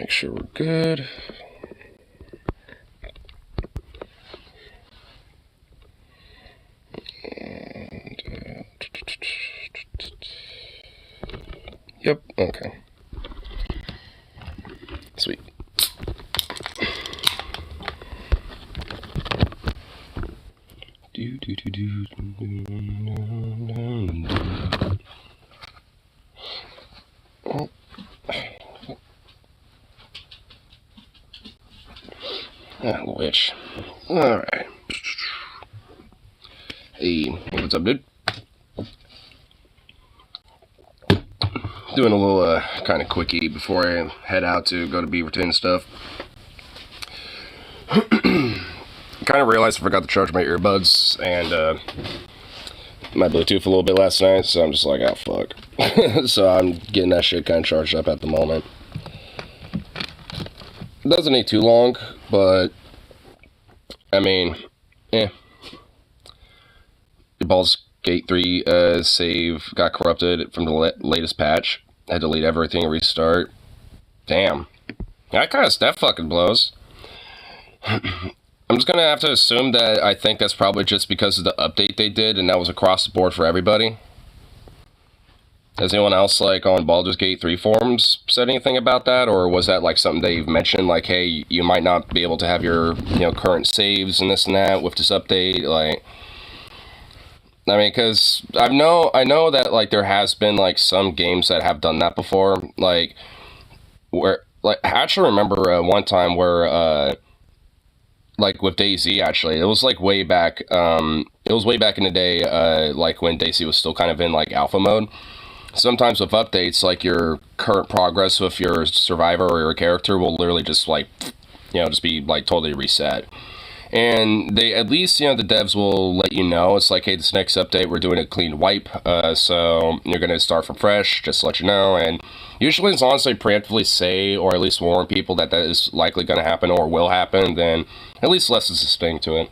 make sure we're good. And, yep, okay. Sweet. Oh. Ah, witch. Alright. Hey, what's up, dude? Doing a little, kind of quickie before I head out to go to Beaverton and stuff. Kind of realized I forgot to charge my earbuds and, my Bluetooth a little bit last night, so I'm just like, oh, fuck. So I'm getting that shit kind of charged up at the moment. It doesn't take too long, but, I mean, the Baldur's Gate 3 save got corrupted from the latest patch. I had to delete everything and restart. Damn. That fucking blows. I'm just gonna have to assume that I think that's probably just because of the update they did, and that was across the board for everybody. Has anyone else, like, on Baldur's Gate 3 forums said anything about that, or was that, like, something they've mentioned, like, hey, you might not be able to have your, current saves and this and that with this update, like... I mean, because I know that, like, there has been, like, some games that have done that before, like, where, like, I actually remember one time where, like, with DayZ, actually, it was, like, way back in the day, like, when DayZ was still kind of in, like, alpha mode. Sometimes with updates, like, your current progress with your survivor or your character will literally just, like, just be, like, totally reset. And they, at least, the devs will let you know, it's like, hey, this next update, we're doing a clean wipe, so you're going to start from fresh, just to let you know. And usually, as long as they preemptively say, or at least warn people that is likely going to happen or will happen, then at least lessens the sting to it.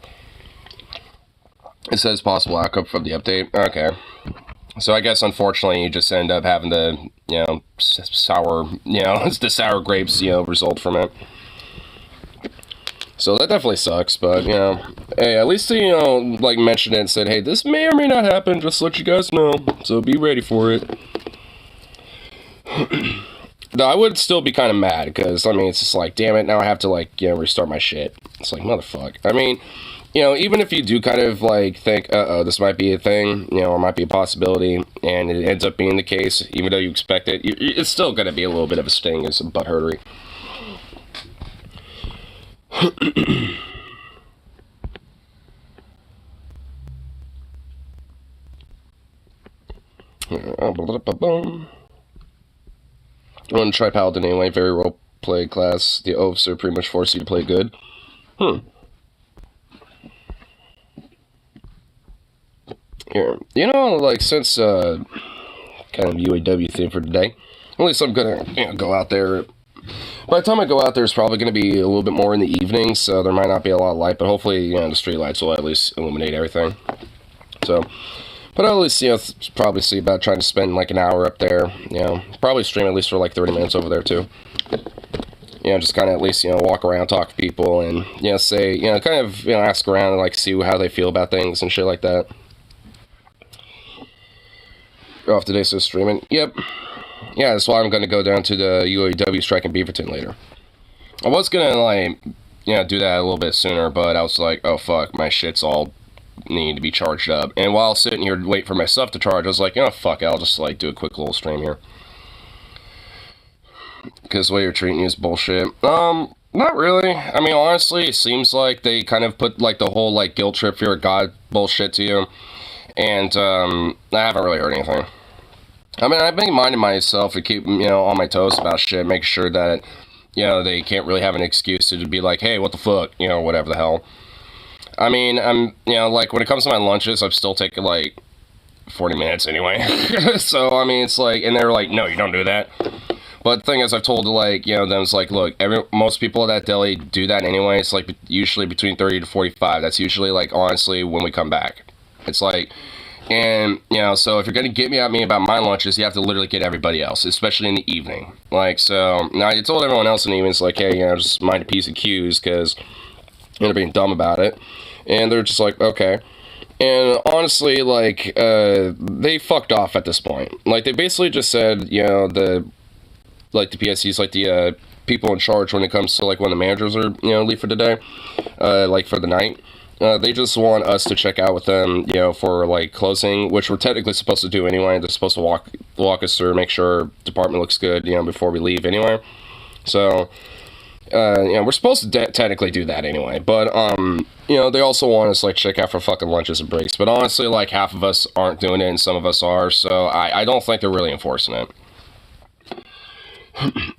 It says possible outcome from the update. Okay. So I guess, unfortunately, you just end up having the, sour, the sour grapes, result from it. So that definitely sucks, but, hey, at least they, like, mentioned it and said, hey, this may or may not happen, just to let you guys know, so be ready for it. Though I would still be kind of mad, because, I mean, it's just like, damn it, now I have to, like, restart my shit. It's like, motherfuck. I mean, even if you do kind of, like, think, uh-oh, this might be a thing, or might be a possibility, and it ends up being the case, even though you expect it, it's still going to be a little bit of a sting and some butthurtery. I'm going to try Paladin anyway, very role-play class. The oaths are pretty much force you to play good. Here, like, since, kind of UAW theme for today, at least I'm gonna, go out there. By the time I go out there, it's probably going to be a little bit more in the evening, so there might not be a lot of light, but hopefully, the street lights will at least illuminate everything. So, but I'll at least, probably see about trying to spend, like, an hour up there, probably stream at least for, like, 30 minutes over there, too. Just kind of at least, walk around, talk to people, and, say, kind of, ask around and, like, see how they feel about things and shit like that. You're off today, so streaming. Yep. Yeah, that's why I'm going to go down to the UAW strike in Beaverton later. I was going to, like, do that a little bit sooner, but I was like, oh, fuck, my shit's all need to be charged up. And while sitting here waiting for my stuff to charge, I was like, fuck it, I'll just, like, do a quick little stream here. Because the way you're treating you is bullshit. Not really. I mean, honestly, it seems like they kind of put, like, the whole, like, guilt trip, fear of God bullshit to you. And, I haven't really heard anything. I mean, I've been minding myself to keep, on my toes about shit, making sure that, they can't really have an excuse to be like, hey, what the fuck, whatever the hell. I mean, I'm, like, when it comes to my lunches, I'm still taking, like, 40 minutes anyway. So, I mean, it's like, and they're like, no, you don't do that. But the thing is, I've told, like, them, it's like, look, most people at that deli do that anyway. It's, like, usually between 30 to 45. That's usually, like, honestly, when we come back. It's like, And, so if you're going to get me at me about my lunches, you have to literally get everybody else, especially in the evening. Like, so, now I told everyone else in the evening, it's like, hey, just mind a piece of cues, because they're being dumb about it. And they're just like, okay. And honestly, like, they fucked off at this point. Like, they basically just said, the PSCs, like, the people in charge when it comes to, like, when the managers are, leave for the day, like, for the night. They just want us to check out with them, for, like, closing, which we're technically supposed to do anyway. They're supposed to walk us through, make sure department looks good, before we leave anyway. So, we're supposed to technically do that anyway. But, they also want us, like, check out for fucking lunches and breaks. But honestly, like, half of us aren't doing it and some of us are. So, I don't think they're really enforcing it.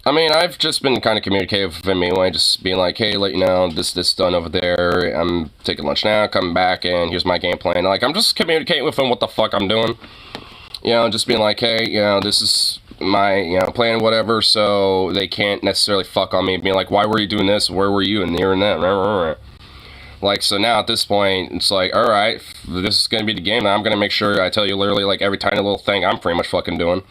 I mean, I've just been kind of communicating with him anyway, just being like, hey, let you know, this done over there, I'm taking lunch now, coming back, and here's my game plan. Like, I'm just communicating with him what the fuck I'm doing. Just being like, hey, this is my, plan, whatever, so they can't necessarily fuck on me, being like, why were you doing this, where were you, and here and that, like, so now at this point, it's like, alright, this is gonna be the game, now I'm gonna make sure I tell you literally, like, every tiny little thing I'm pretty much fucking doing.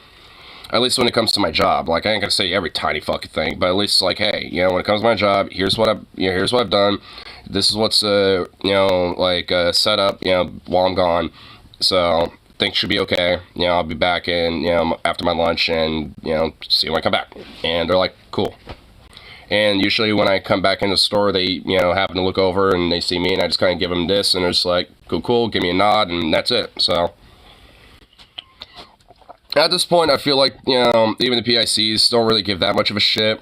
At least when it comes to my job. Like, I ain't gonna say every tiny fucking thing, but at least, like, hey, when it comes to my job, here's what I've done. This is what's, set up, while I'm gone. So, things should be okay. I'll be back in, after my lunch and, see when I come back. And they're like, cool. And usually when I come back in the store, they, happen to look over and they see me and I just kind of give them this and they're just like, cool, give me a nod and that's it. So, at this point, I feel like, even the PICs don't really give that much of a shit,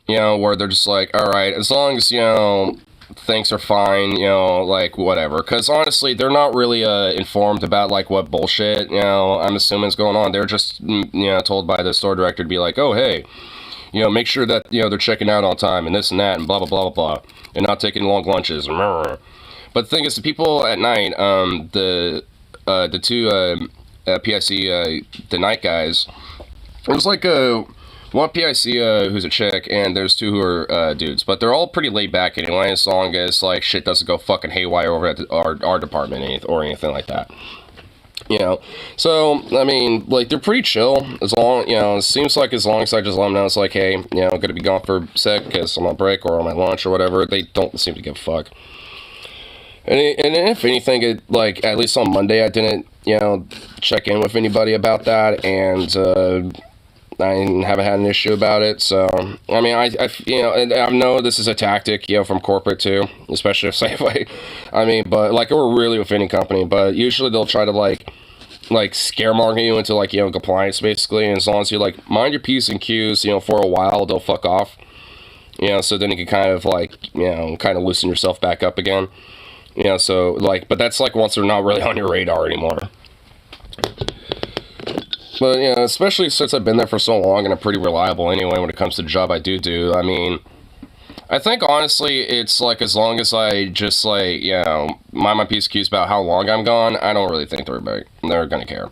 where they're just like, alright, as long as, things are fine, like, whatever. Because, honestly, they're not really, informed about, like, what bullshit, I'm assuming is going on. They're just, told by the store director to be like, oh, hey, make sure that, they're checking out on time and this and that and blah, blah, blah, blah, blah, and not taking long lunches. But the thing is, the people at night, the two, PIC, the night guys, there's like one PIC who's a chick, and there's two who are dudes, but they're all pretty laid back anyway, as long as like shit doesn't go fucking haywire over at our department or anything like that. So I mean, like, they're pretty chill, as long, it seems like as long as I just let them know it's like, hey, I'm gonna be gone for a sec because I'm on break or on my lunch or whatever, they don't seem to give a fuck. And if anything, like, at least on Monday, I didn't, check in with anybody about that, and I haven't had an issue about it. So, I mean, I know this is a tactic, from corporate too, especially if, say, but, like, or really with any company, but usually they'll try to, like scaremonger you into, like, compliance, basically, and as long as you, like, mind your P's and Q's, for a while, they'll fuck off, so then you can kind of, like, kind of loosen yourself back up again. So, like, but that's, like, once they're not really on your radar anymore. But, especially since I've been there for so long and I'm pretty reliable anyway when it comes to the job I do. I mean, I think, honestly, it's, like, as long as I just, like, mind my P's and Q's about how long I'm gone, I don't really think they're gonna care.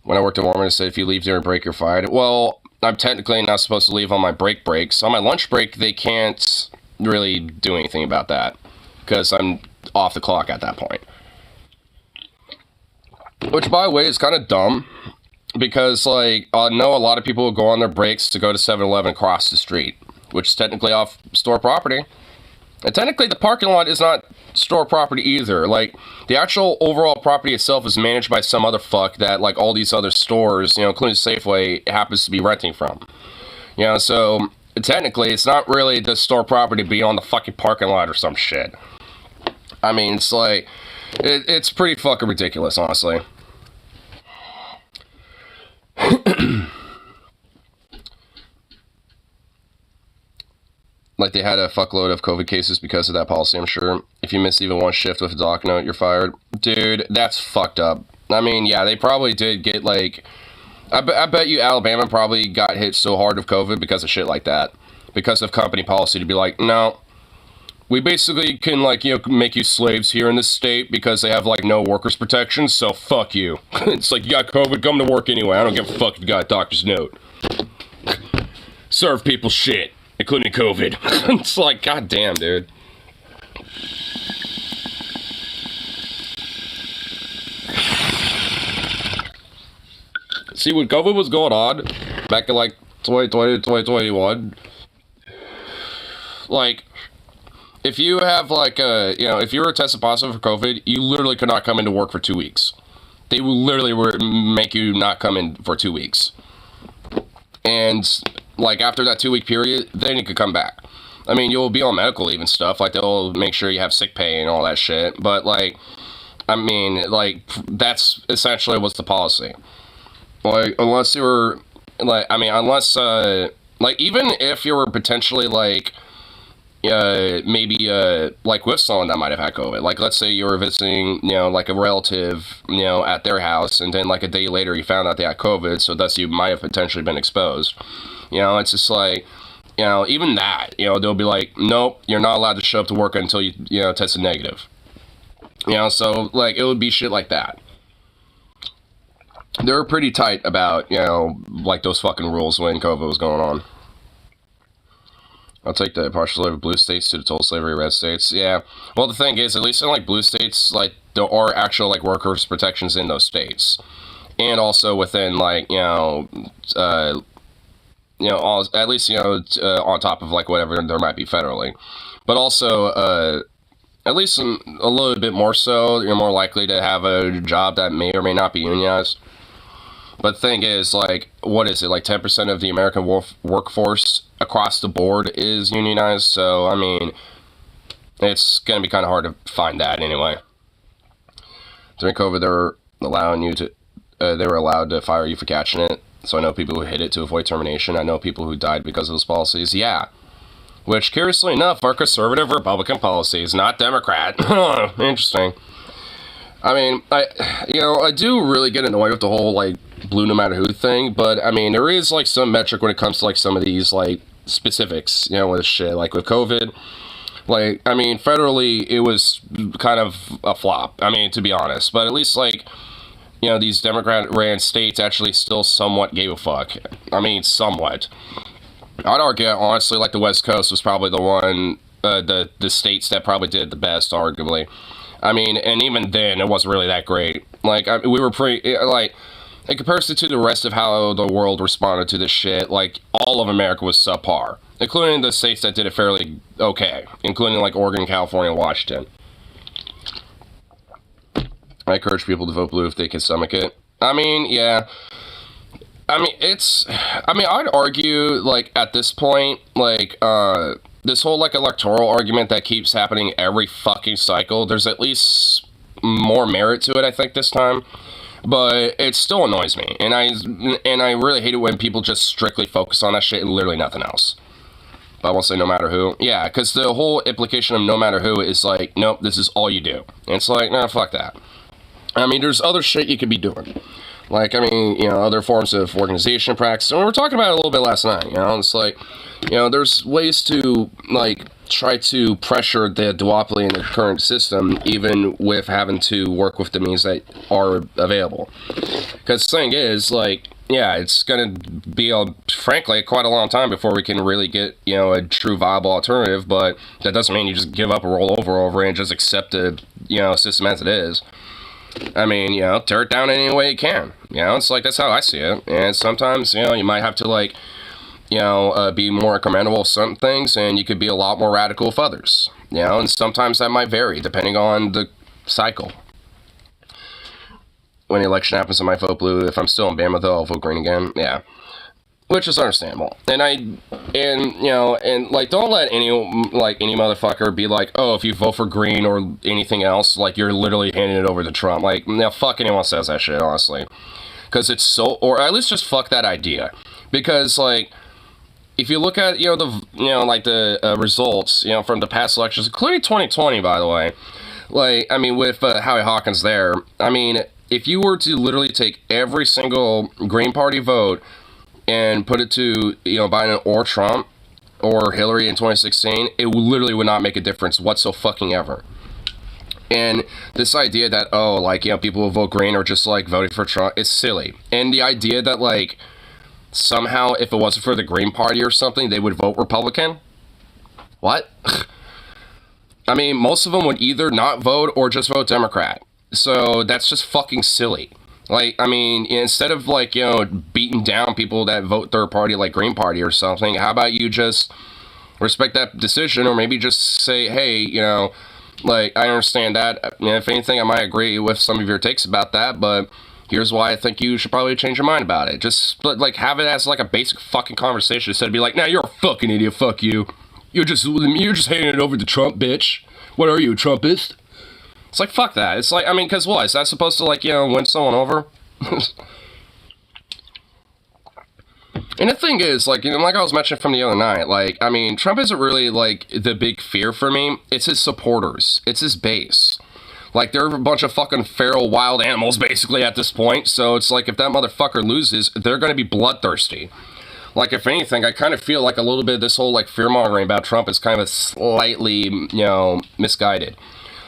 When I worked at Walmart, it said if you leave during break, you're fired. Well, I'm technically not supposed to leave on my break. So on my lunch break, they can't really do anything about that, because I'm off the clock at that point. Which, by the way, is kind of dumb, because, like, I know a lot of people will go on their breaks to go to 7-Eleven across the street, which is technically off store property. And technically, the parking lot is not store property either. Like, the actual overall property itself is managed by some other fuck that, like, all these other stores, including Safeway, happens to be renting from. So technically, it's not really the store property beyond the fucking parking lot or some shit. I mean, it's like, it's pretty fucking ridiculous, honestly. Like, they had a fuckload of COVID cases because of that policy, I'm sure. If you miss even one shift with a doc note, you're fired. Dude, that's fucked up. I mean, yeah, they probably did get, like, I bet you Alabama probably got hit so hard with COVID because of shit like that. Because of company policy to be like, no, we basically can, like, make you slaves here in this state because they have, like, no workers' protection, so fuck you. It's like, you got COVID, come to work anyway. I don't give a fuck if you got a doctor's note. Serve people shit, including COVID. It's like, goddamn, dude. See, when COVID was going on, back in like 2020, 2021, like, if you have like if you were tested positive for COVID, you literally could not come into work for 2 weeks. They literally would make you not come in for 2 weeks. And like after that 2 week period, then you could come back. I mean, you'll be on medical leave and stuff. Like they'll make sure you have sick pay and all that shit. But like, I mean, like that's essentially what's the policy. Like unless you were like, I mean, unless like even if you were potentially like maybe like with someone that might have had COVID, like let's say you were visiting, like a relative, at their house, and then like a day later you found out they had COVID, so thus you might have potentially been exposed. It's just like, even that, they'll be like, nope, you're not allowed to show up to work until you tested negative. So like it would be shit like that. They were pretty tight about, like those fucking rules when COVID was going on. I'll take the partial slavery of blue states to the total slavery of red states. Yeah. Well, the thing is, at least in like blue states, like there are actual like workers' protections in those states, and also within like at least on top of like whatever there might be federally, but also at least a little bit more so, you're more likely to have a job that may or may not be unionized. But the thing is, like, what is it? Like 10% of the American workforce across the board is unionized. So, I mean, it's going to be kind of hard to find that anyway. During COVID, they were allowed to fire you for catching it. So I know people who hit it to avoid termination. I know people who died because of those policies. Yeah. Which, curiously enough, are conservative Republican policies, not Democrat. Interesting. I mean, I do really get annoyed with the whole, like, blue no matter who thing, but, I mean, there is, like, some metric when it comes to, like, some of these, like, specifics, with shit, like, with COVID. Like, I mean, federally, it was kind of a flop, I mean, to be honest, but at least, like, these Democrat-ran states actually still somewhat gave a fuck. I mean, somewhat. I'd argue, honestly, like, the West Coast was probably the one, the states that probably did the best, arguably. I mean, and even then, it wasn't really that great. Like, we were pretty, like, in comparison to the rest of how the world responded to this shit, like, all of America was subpar, including the states that did it fairly okay, including, like, Oregon, California, and Washington. I encourage people to vote blue if they can stomach it. I mean, yeah. I mean, I'd argue, like, at this point, like, this whole, like, electoral argument that keeps happening every fucking cycle, there's at least more merit to it, I think, this time. But it still annoys me. And I really hate it when people just strictly focus on that shit and literally nothing else. But I won't say no matter who. Yeah, because the whole implication of no matter who is like, nope, this is all you do. And it's like, nah, fuck that. I mean, there's other shit you could be doing. Like, I mean, other forms of organization practice. And we were talking about it a little bit last night, It's like, there's ways to, like, try to pressure the duopoly in the current system, even with having to work with the means that are available. Because the thing is, like, yeah, it's going to be, frankly, quite a long time before we can really get, a true viable alternative, but that doesn't mean you just give up and roll over and just accept the, system as it is. I mean, tear it down any way you can. It's like, that's how I see it. And sometimes, you might have to, like, be more incremental with some things, and you could be a lot more radical with others. And sometimes that might vary, depending on the cycle. When the election happens, I might vote blue. If I'm still in Bama, though, I'll vote green again. Yeah. Which is understandable. And like, don't let any motherfucker be like, oh, if you vote for green or anything else, like, you're literally handing it over to Trump. Like, fuck anyone says that shit, honestly. Because it's so, or at least just fuck that idea. Because, like, if you look at, the results, from the past elections, including 2020, by the way, like, I mean, with Howie Hawkins there, I mean, if you were to literally take every single Green Party vote and put it to, Biden or Trump or Hillary in 2016, it literally would not make a difference whatsoever. And this idea that, oh, like, people who vote green are just, like, voting for Trump, it's silly. And the idea that, like, somehow, if it wasn't for the Green Party or something, they would vote Republican? What? I mean, most of them would either not vote or just vote Democrat. So that's just fucking silly. Like, I mean, instead of, like, beating down people that vote third party, like Green Party or something, how about you just respect that decision, or maybe just say, hey, like, I understand that. If anything, I might agree with some of your takes about that, but here's why I think you should probably change your mind about it. Just, like, have it as, like, a basic fucking conversation instead of be like, nah, you're a fucking idiot, fuck you. You're just handing it over to Trump, bitch. What are you, a Trumpist? It's like, fuck that. It's like, I mean, because what? Is that supposed to, like, win someone over? And the thing is, like, like I was mentioning from the other night, like, I mean, Trump isn't really, like, the big fear for me. It's his supporters. It's his base. Like, they're a bunch of fucking feral wild animals, basically, at this point. So it's like, if that motherfucker loses, they're going to be bloodthirsty. Like, if anything, I kind of feel like a little bit of this whole, like, fear-mongering about Trump is kind of slightly, misguided.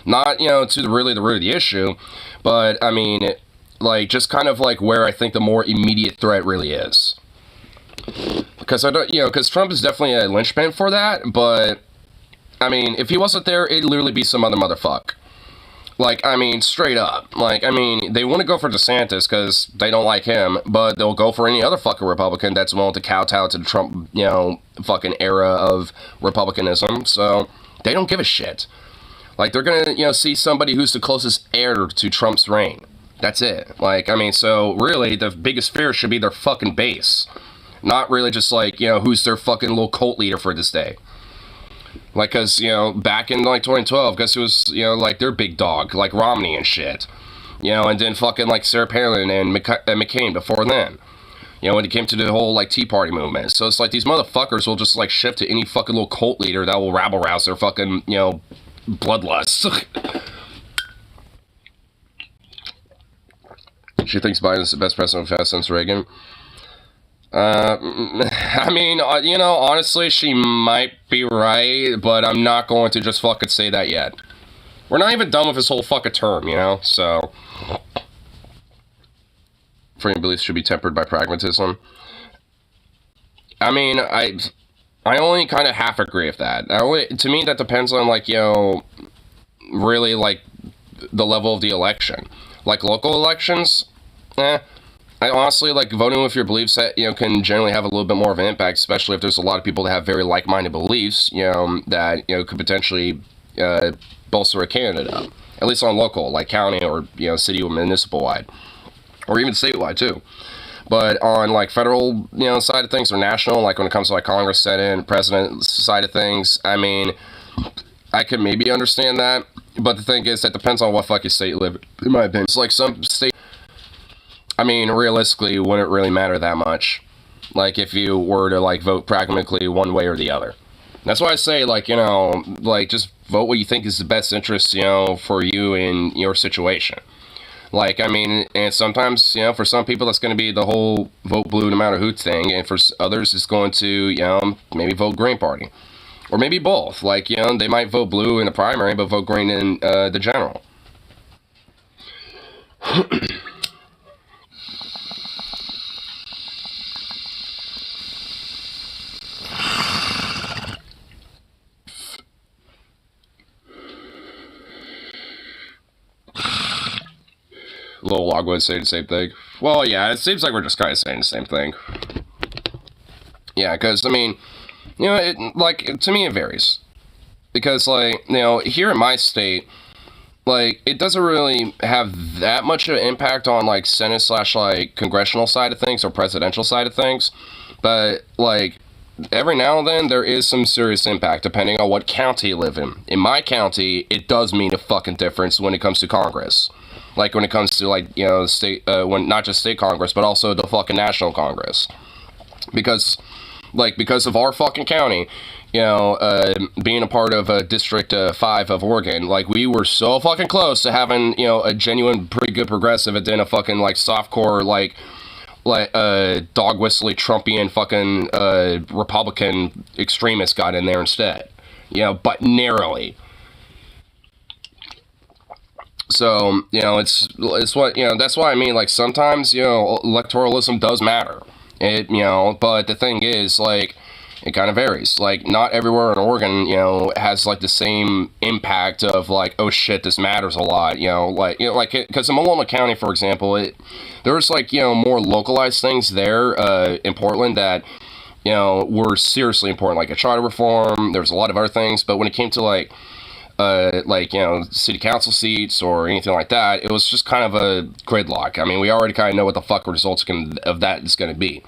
Not, to the root of the issue, but, I mean, like, just kind of, like, where I think the more immediate threat really is. Because because Trump is definitely a linchpin for that, but, I mean, if he wasn't there, it'd literally be some other motherfucker. Like, I mean, straight up. Like, I mean, they want to go for DeSantis because they don't like him, but they'll go for any other fucking Republican that's willing to kowtow to the Trump, fucking era of Republicanism, so they don't give a shit. Like, they're gonna, see somebody who's the closest heir to Trump's reign. That's it. Like, I mean, so, really, the biggest fear should be their fucking base. Not really just, like, who's their fucking little cult leader for this day. Like, because, back in, like, 2012, guess who was, like, their big dog, like Romney and shit. And then fucking, like, Sarah Palin and McCain before then. When it came to the whole, like, Tea Party movement. So it's like these motherfuckers will just, like, shift to any fucking little cult leader that will rabble-rouse their fucking, bloodlust. She thinks Biden's the best president we've had since Reagan. I mean, honestly, she might be right, but I'm not going to just fucking say that yet. We're not even done with this whole fucking term, so... Freedom beliefs should be tempered by pragmatism. I mean, I only kind of half agree with that. To me, that depends on, like, really, like, the level of the election. Like, local elections, I honestly, like, voting with your beliefs that, can generally have a little bit more of an impact, especially if there's a lot of people that have very like-minded beliefs, that, could potentially bolster a candidate up. At least on local, like county or, city or municipal-wide. Or even statewide, too. But on, like, federal, side of things, or national, like, when it comes to, like, Congress, Senate, President side of things, I mean, I could maybe understand that. But the thing is, that depends on what fucking state you live in, my opinion. It's like some state... I mean, realistically, it wouldn't really matter that much. Like, if you were to, like, vote pragmatically one way or the other. That's why I say, like, like, just vote what you think is the best interest, for you in your situation. Like, I mean, and sometimes, for some people, that's going to be the whole vote blue no matter who thing. And for others, it's going to, maybe vote Green Party. Or maybe both. Like, they might vote blue in the primary, but vote green in the general. Little Logwood saying the same thing. Well, yeah, it seems like we're just kind of saying the same thing. Yeah, because, I mean, like, to me it varies. Because, like, here in my state, like, it doesn't really have that much of an impact on, like, Senate / like, congressional side of things or presidential side of things. But, like, every now and then there is some serious impact depending on what county you live in. In my county, it does mean a fucking difference when it comes to Congress. Like, when it comes to, like, state, when not just state Congress, but also the fucking national Congress. Because of our fucking county, being a part of District 5 of Oregon, like, we were so fucking close to having, a genuine, pretty good progressive, and then a fucking, like, softcore, like, dog whistly Trumpian fucking, Republican extremist got in there instead. But narrowly. So, it's what, that's why I mean, like, sometimes, electoralism does matter. But the thing is, like, It kind of varies. Like, not everywhere in Oregon, you know, has like the same impact of like, oh shit, this matters a lot. Like because in Multnomah County, for example, there's like, you know, more localized things there in Portland that, you know, were seriously important, like a charter reform. There's a lot of other things, but when it came to like you know, city council seats or anything like that, it was just kind of a gridlock. I mean, we already kind of know what the fuck results of that is going to be.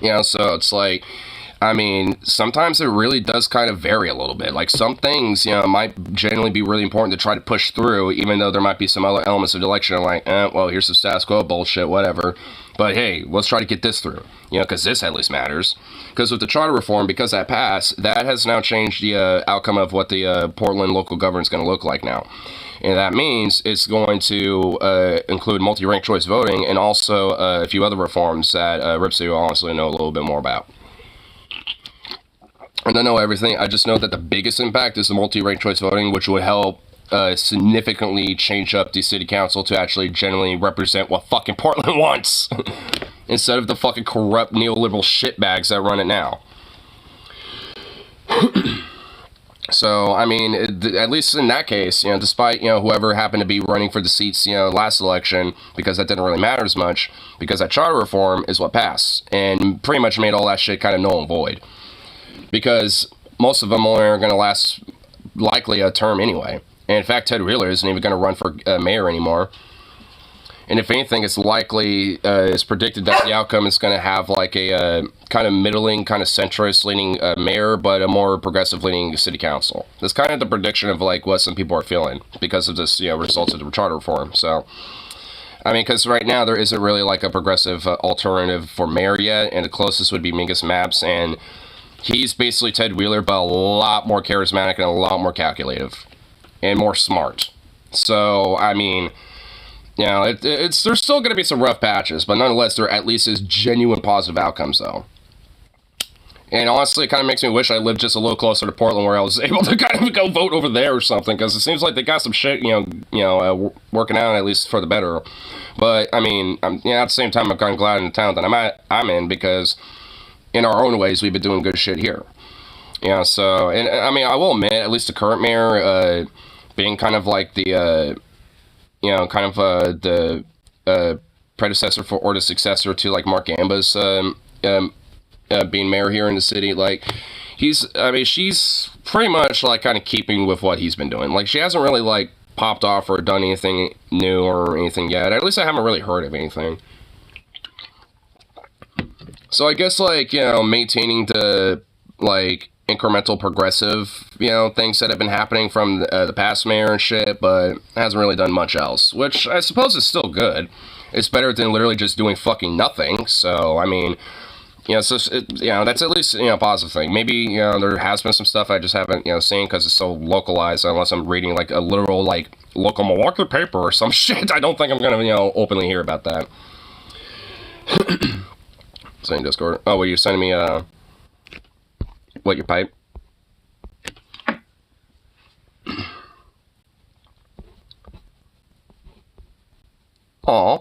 You know, so it's like, I mean, sometimes it really does kind of vary a little bit. Like, some things, you know, might generally be really important to try to push through, even though there might be some other elements of the election like, well, here's some status quo bullshit, whatever. But hey, let's try to get this through, you know, because this at least matters. Because with the charter reform, because that passed, that has now changed the outcome of what the Portland local government is going to look like now. And that means it's going to include multi-ranked choice voting and also a few other reforms that Ripsy will honestly know a little bit more about. I don't know everything. I just know that the biggest impact is the multi-ranked choice voting, which would help significantly change up the city council to actually generally represent what fucking Portland wants, instead of the fucking corrupt neoliberal shitbags that run it now. So, I mean, at least in that case, you know, despite, you know, whoever happened to be running for the seats, you know, last election, because that didn't really matter as much, because that charter reform is what passed, and pretty much made all that shit kind of null and void. Because most of them only are going to last, likely, a term anyway. And in fact, Ted Wheeler isn't even going to run for mayor anymore. And if anything, it's likely, it's predicted that the outcome is going to have like a kind of middling, kind of centrist-leaning mayor, but a more progressive-leaning city council. That's kind of the prediction of like what some people are feeling because of this, you know, results of the charter reform. So, I mean, because right now there isn't really like a progressive alternative for mayor yet, and the closest would be Mingus Mapps, and he's basically Ted Wheeler, but a lot more charismatic and a lot more calculative and more smart. So, I mean, you know, there's still going to be some rough patches, but nonetheless, there at least is genuine positive outcomes, though. And honestly, it kind of makes me wish I lived just a little closer to Portland, where I was able to kind of go vote over there or something, because it seems like they got some shit, working out at least for the better. But I mean, at the same time, I'm kind of glad in the town that I'm in, because in our own ways, we've been doing good shit here. Yeah, so, and I mean, I will admit, at least the current mayor, being kind of like the, the predecessor for, or the successor to, like, Mark Gamba's, being mayor here in the city, like, she's pretty much, like, kind of keeping with what he's been doing. Like, she hasn't really, like, popped off or done anything new or anything yet. At least I haven't really heard of anything. So I guess, like, you know, maintaining the, like, incremental progressive, you know, things that have been happening from the past mayor and shit, but hasn't really done much else, which I suppose is still good. It's better than literally just doing fucking nothing. So, I mean, you know, that's at least, you know, a positive thing. Maybe, you know, there has been some stuff I just haven't, you know, seen because it's so localized, unless I'm reading, like, a literal, like, local Milwaukee paper or some shit. I don't think I'm gonna, you know, openly hear about that. Sending Discord. Oh, well, you're sending me, what, your pipe? Aw.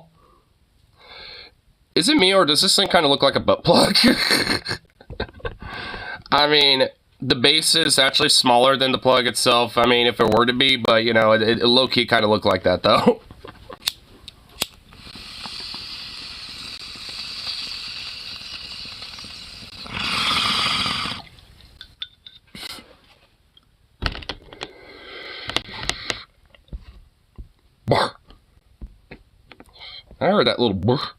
Is it me, or does this thing kind of look like a butt plug? I mean, the base is actually smaller than the plug itself. I mean, if it were to be, but, you know, it low-key kind of looked like that, though. Bark. I heard that little bark.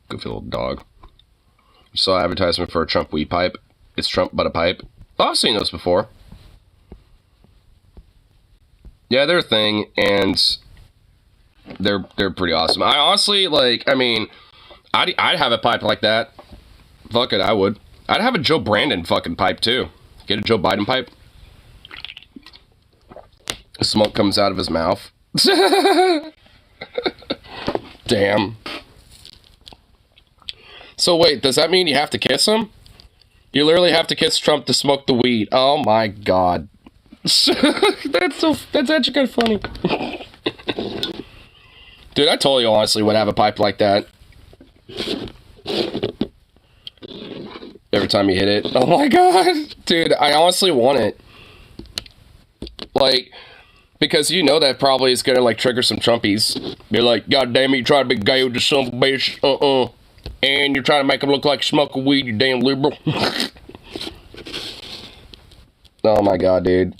Goofy little dog. You saw advertisement for a Trump weed pipe. It's Trump but a pipe. Oh, I've seen those before. Yeah, they're a thing, and they're pretty awesome. I honestly, like, I mean, I'd have a pipe like that. Fuck it, I would. I'd have a Joe Brandon fucking pipe, too. Get a Joe Biden pipe. Smoke comes out of his mouth. Damn. So wait, does that mean you have to kiss him? You literally have to kiss Trump to smoke the weed. Oh my god. That's actually kind of funny. Dude, I totally honestly would have a pipe like that. Every time you hit it. Oh my god. Dude, I honestly want it. Like, because you know that probably is gonna, like, trigger some Trumpies. You're like, God damn it, you try to be gay with the son of a bitch. And you're trying to make them look like smoking weed, you damn liberal. Oh my god, dude.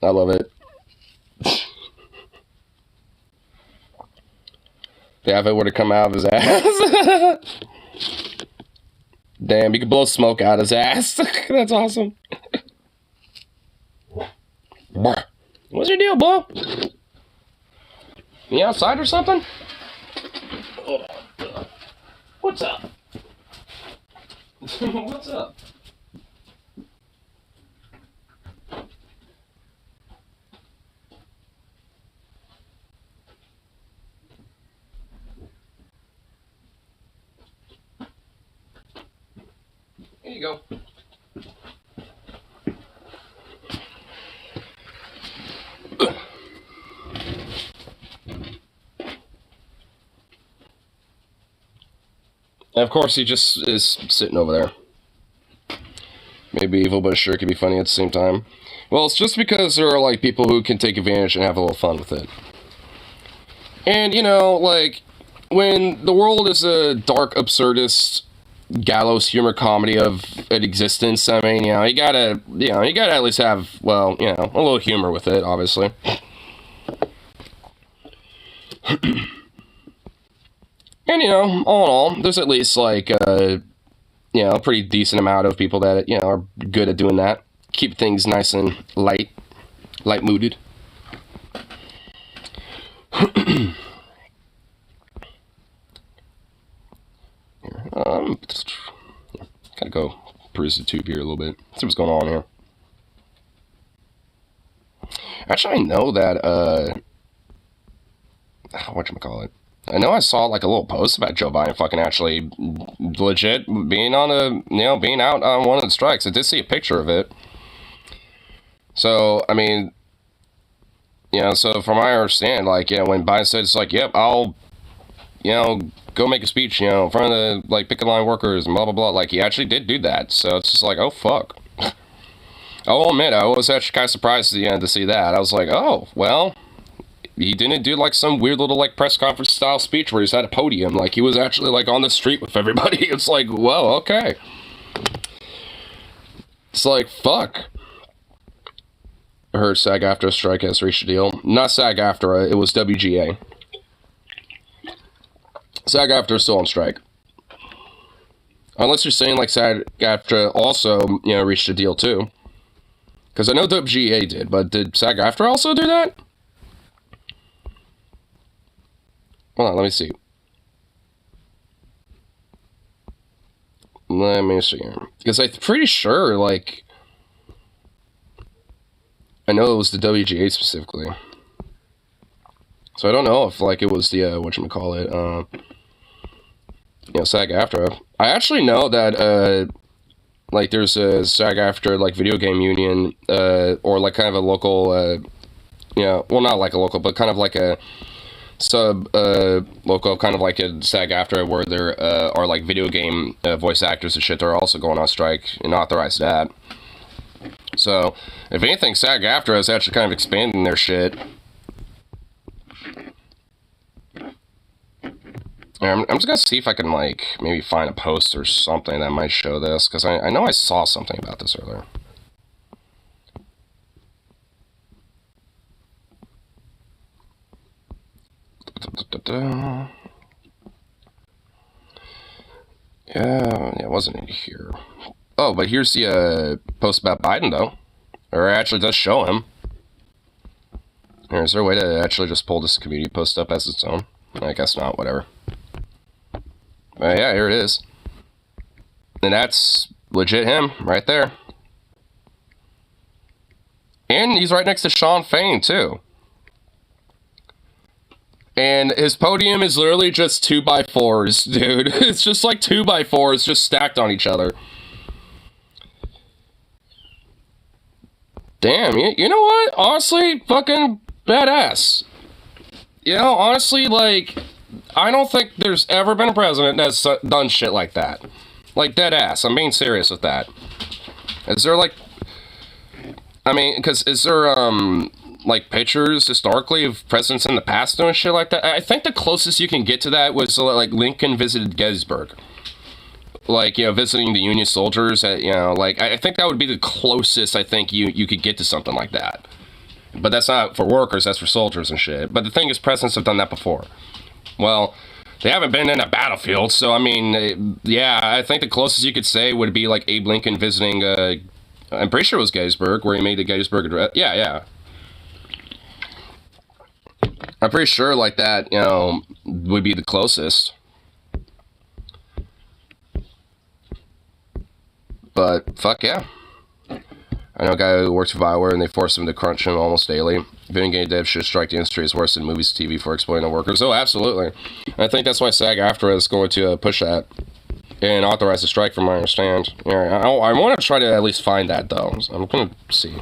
I love it. Yeah, if it were to come out of his ass. Damn, you could blow smoke out his ass. That's awesome. What's your deal, boy? You outside or something? Oh, what's up? What's up? Here you go. And of course, he just is sitting over there. Maybe evil, but sure, it can be funny at the same time. Well, it's just because there are, like, people who can take advantage and have a little fun with it. And, you know, like, when the world is a dark, absurdist, gallows humor comedy of an existence, I mean, you gotta at least have, well, a little humor with it, obviously. And, all in all, there's at least, like, a pretty decent amount of people that, are good at doing that. Keep things nice and light-mooded. Gotta go peruse the tube here a little bit. See what's going on here. Actually, I know that, whatchamacallit. I know I saw, like, a little post about Joe Biden fucking actually legit being on being out on one of the strikes. I did see a picture of it. So, I mean, so from my understanding, like, when Biden said, it's like, yep, I'll, go make a speech, in front of the, like, picket line workers and blah, blah, blah. Like, he actually did do that. So it's just like, oh, fuck. I will admit, I was actually kind of surprised to see that. I was like, oh, well, he didn't do, like, some weird little, like, press conference style speech where he's at a podium. Like, he was actually, like, on the street with everybody. It's like, whoa, okay. It's like, fuck. I heard SAG-AFTRA strike has reached a deal. Not SAG-AFTRA, it was WGA. SAG-AFTRA is still on strike. Unless you're saying, like, SAG-AFTRA also, reached a deal, too. Because I know WGA did, but did SAG-AFTRA also do that? Hold on, let me see. Let me see here. Because I'm pretty sure, like, I know it was the WGA specifically. So I don't know if, like, it was the, SAG-AFTRA. I actually know that, like, there's a SAG-AFTRA, like, video game union, or, like, kind of a local, well, not like a local, but kind of like a local, kind of like a SAG-AFTRA, where there, are, like, video game, voice actors and shit. They're also going on strike and authorized that. So, if anything, SAG-AFTRA is actually kind of expanding their shit. I'm just gonna see if I can, like, maybe find a post or something that might show this, because I know I saw something about this earlier. Yeah, it wasn't in here. Oh, but here's the post about Biden, though. Or it actually does show him. Is there a way to actually just pull this community post up as its own? I guess not, whatever. Yeah, here it is. And that's legit him, right there. And he's right next to Sean Fain, too. And his podium is literally just 2x4s, dude. It's just like 2x4s just stacked on each other. Damn, you know what? Honestly, fucking badass. Honestly, like, I don't think there's ever been a president that's done shit like that. Like, dead ass. I'm being serious with that. Is there, like... I mean, because is there, like, pictures historically of presidents in the past doing shit like that? I think the closest you can get to that was, like, Lincoln visited Gettysburg. Like, you know, visiting the Union soldiers, you know, like, I think that would be the closest I think you could get to something like that. But that's not for workers, that's for soldiers and shit. But the thing is, presidents have done that before. Well, they haven't been in a battlefield, so, I mean, yeah, I think the closest you could say would be, like, Abe Lincoln visiting, I'm pretty sure it was Gettysburg, where he made the Gettysburg Address. Yeah, yeah. I'm pretty sure, like, that, you know, would be the closest. But, fuck yeah. I know a guy who works for Bioware, and they force him to crunch him almost daily. Video game devs should strike the industry as worse than movies and TV for exploiting workers. Oh, absolutely. I think that's why SAG-AFTRA is going to push that and authorize a strike, from what I understand. Yeah, I want to try to at least find that, though. So I'm going to see.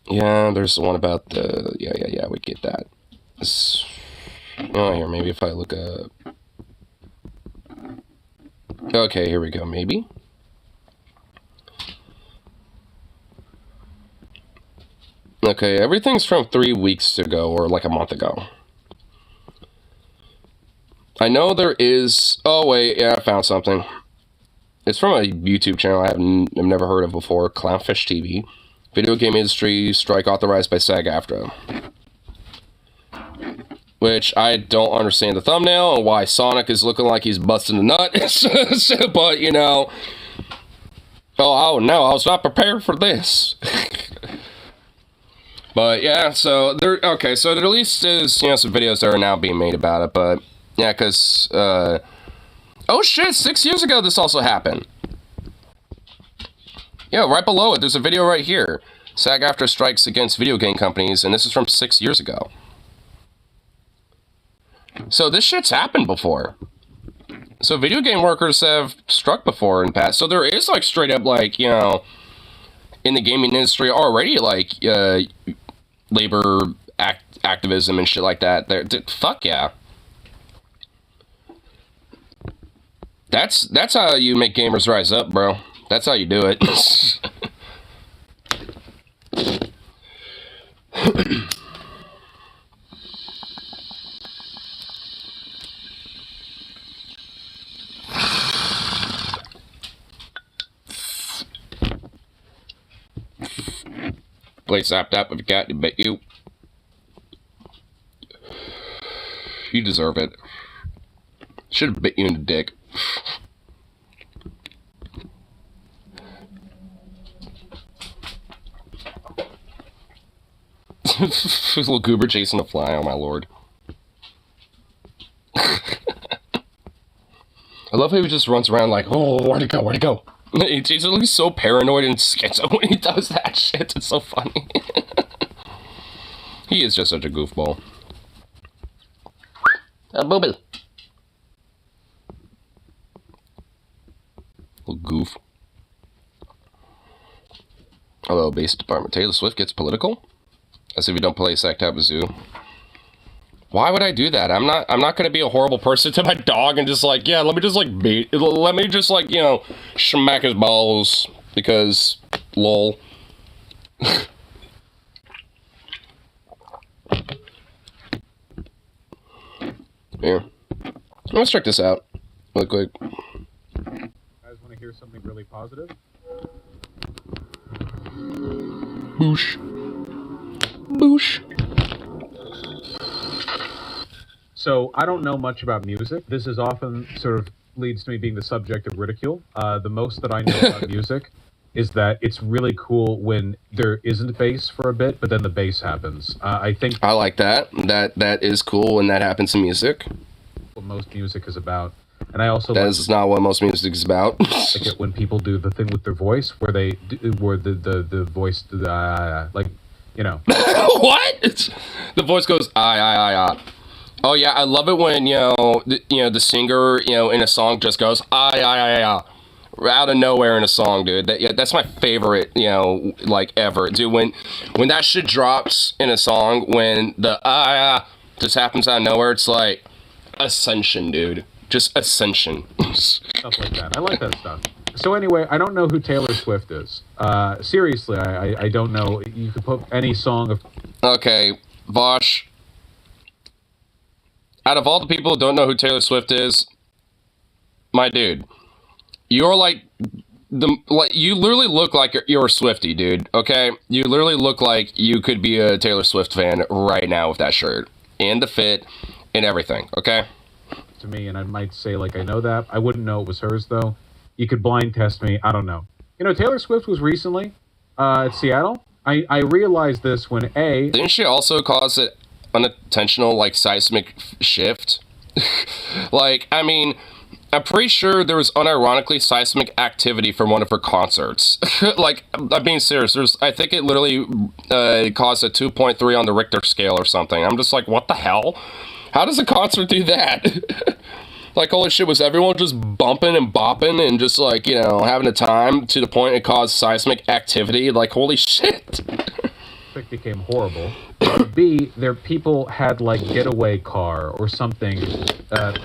Yeah, there's the one about the... Yeah, we get that. Oh, here, maybe if I look up... Okay, here we go, maybe. Okay, everything's from 3 weeks ago, or like a month ago. I know there is... Oh, wait, yeah, I found something. It's from a YouTube channel I've never heard of before, Clownfish TV. Video game industry strike authorized by SAG-AFTRA. Which, I don't understand the thumbnail and why Sonic is looking like he's busting a nut. But, you know... Oh, no, I was not prepared for this. But, yeah, so, okay, so there at least is, you know, some videos that are now being made about it, but... Yeah, because, oh shit, 6 years ago this also happened. Yeah, right below it, there's a video right here. SAG-AFTRA strikes against video game companies, and this is from 6 years ago. So this shit's happened before. So video game workers have struck before in the past. So there is, like, straight up, like, you know, in the gaming industry already, like, labor activism and shit like that. Fuck yeah. That's how you make gamers rise up, bro. That's how you do it. Play Zap Tap if you got to bet you. You deserve it. Should have bit you in the dick. Little goober chasing a fly, oh my lord. I love how he just runs around like, oh, where'd it go, where'd it go? He's always so paranoid and schizo when he does that shit, it's so funny. He is just such a goofball. A booble. Little goof. Hello, base department. Taylor Swift gets political? As if you don't play Sack Tap Zoo. Why would I do that? I'm not gonna be a horrible person to my dog and just like, yeah, let me just like you know, smack his balls because lol. Yeah. Let's check this out real quick. You guys want to hear something really positive? Boosh. Boosh. So, I don't know much about music. This is often sort of leads to me being the subject of ridicule. The most that I know about music is that it's really cool when there isn't bass for a bit, but then the bass happens. I think I like that. That is cool when that happens in music. What most music is about. And I also that is not what most music is about. Like it when people do the thing with their voice, where they where the voice like, you know. What? The voice goes I. Oh yeah, I love it when the singer in a song just goes I. out of nowhere in a song, dude. That's my favorite, like ever, dude. When that shit drops in a song, when the just happens out of nowhere, it's like ascension, dude. Just ascension. Stuff like that. I like that stuff. So anyway, I don't know who Taylor Swift is. Seriously, I don't know. You could put any song of... Okay, Vosh. Out of all the people who don't know who Taylor Swift is, my dude, you're you literally look like you're a Swiftie, dude, okay? You literally look like you could be a Taylor Swift fan right now with that shirt. And the fit, and everything, okay? To me, and I might say, like, I know that. I wouldn't know it was hers, though. You could blind test me. I don't know. Taylor Swift was recently at Seattle. I realized this when Didn't she also cause an unintentional, like, seismic shift? Like, I mean... I'm pretty sure there was unironically seismic activity from one of her concerts. Like, I'm being serious. I think it literally caused a 2.3 on the Richter scale or something. I'm just like, what the hell? How does a concert do that? Like, holy shit, was everyone just bumping and bopping and just, like, having a time to the point it caused seismic activity? Like, holy shit. It became horrible. B, their people had like getaway car or something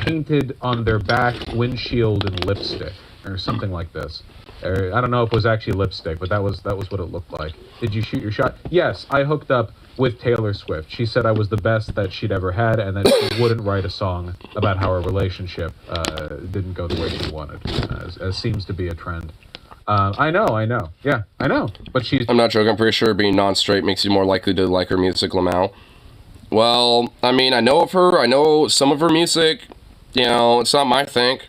painted on their back windshield in lipstick or something like this. I don't know if it was actually lipstick, but that was what it looked like. Did you shoot your shot? Yes, I hooked up with Taylor Swift. She said I was the best that she'd ever had, and that she wouldn't write a song about how our relationship didn't go the way she wanted, as seems to be a trend. I know. Yeah, I know. But I'm not joking. I'm pretty sure being non-straight makes you more likely to like her music, Lamau. Well, I mean, I know of her. I know some of her music. It's not my thing.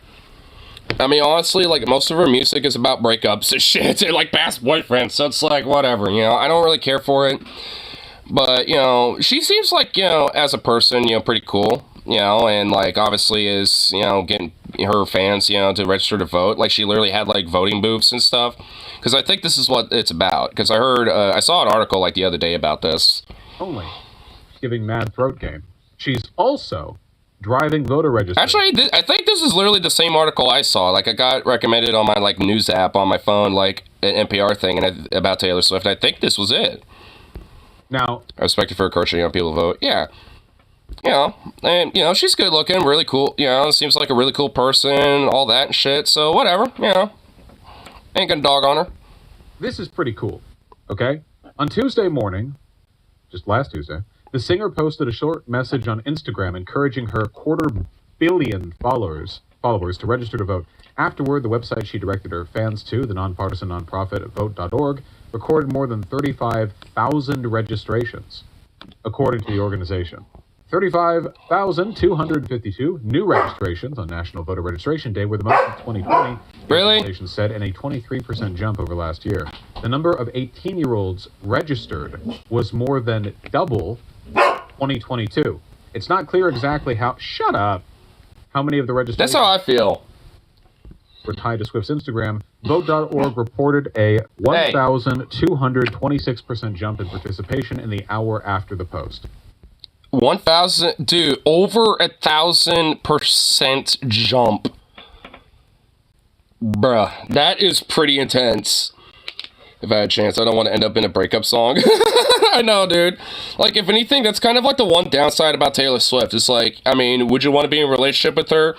I mean, honestly, like, most of her music is about breakups and shit, and, like, past boyfriends, so it's like, whatever, I don't really care for it. But, she seems like, as a person, pretty cool. And, like, obviously is, getting her fans, to register to vote. Like, she literally had, like, voting booths and stuff. Because I think this is what it's about. Because I saw an article, like, the other day about this. She's giving mad throat game. She's also driving voter registration. Actually, I think this is literally the same article I saw. Like, I got recommended on my, like, news app on my phone, like, an NPR thing about Taylor Swift. I think this was it. Now, I respect it for encouraging young people to vote. Yeah. And, she's good looking, really cool, seems like a really cool person, all that and shit, so whatever, ain't gonna dog on her. This is pretty cool, okay? On Tuesday morning, just last Tuesday, the singer posted a short message on Instagram encouraging her 250 million followers to register to vote. Afterward, the website she directed her fans to, the nonpartisan nonprofit vote.org, recorded more than 35,000 registrations, according to the organization. 35,252 new registrations on National Voter Registration Day were the most in 2020. Really? The organization said, and a 23% jump over last year. The number of 18-year-olds registered was more than double 2022. It's not clear exactly how... Shut up! How many of the registrations... That's how I feel. ...were tied to Swift's Instagram. Vote.org reported a 1,226% jump in participation in the hour after the post. 1,000, dude, over 1,000% jump. Bruh, that is pretty intense. If I had a chance, I don't want to end up in a breakup song. I know, dude. Like, if anything, that's kind of like the one downside about Taylor Swift. It's like, I mean, would you want to be in a relationship with her?